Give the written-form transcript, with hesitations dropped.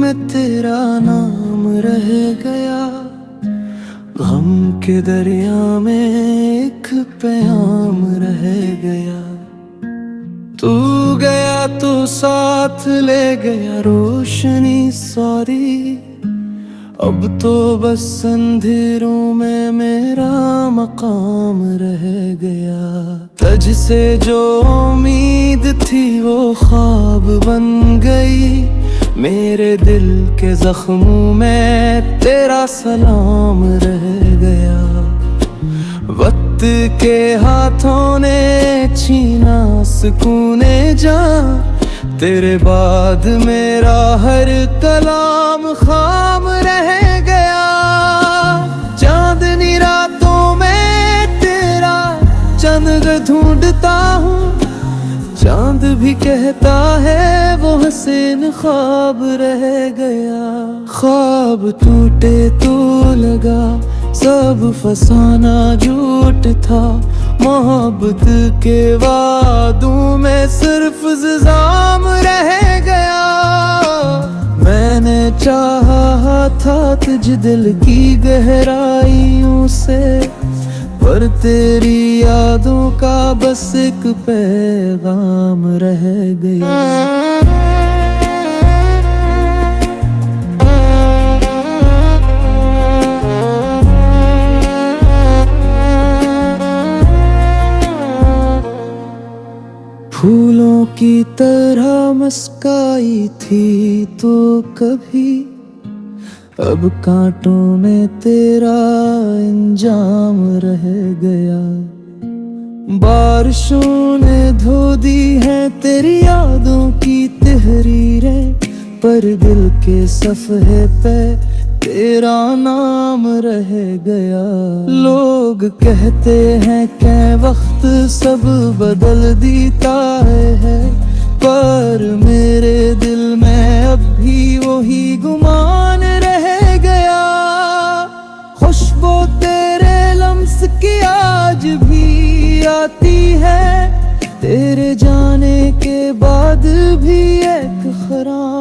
में तेरा नाम रह गया, गम के दरिया में एक प्याम रह गया। तू गया तो साथ ले गया रोशनी सारी, अब तो बस अंधेरों में मेरा मकाम रह गया। तुझसे जो उम्मीद थी वो ख्वाब बन गई, मेरे दिल के जख्मों में तेरा सलाम रह गया। वक्त के हाथों ने छीना सुकूने जा, तेरे बाद मेरा हर कलाम खाम रह गया। चांदनी रातों में तेरा चंद ढूंढता हूँ, चांद भी कहता है वो हसीन ख्वाब रह गया। ख्वाब टूटे तो लगा सब फसाना झूठ था, मोहब्बत के वादों में सिर्फ इल्जाम रह गया। मैंने चाहा था तुझ दिल की गहराइयों से, पर तेरी यादों का बस एक पैगाम रह गया। फूलों की तरह मुस्काई थी तो कभी, अब कांटों में तेरा इंजाम रह गया। बारिशों ने धो दी है तेरी यादों की तहरीरें, पर दिल के सफ़हे पे तेरा नाम रह गया। लोग कहते हैं कि वक्त सब बदल देता है, पर मेरे दिल में अब भी वही गुमान रह गया। खुशबू तेरे लम्स की आज भी आती है, तेरे जाने के बाद भी एक खराम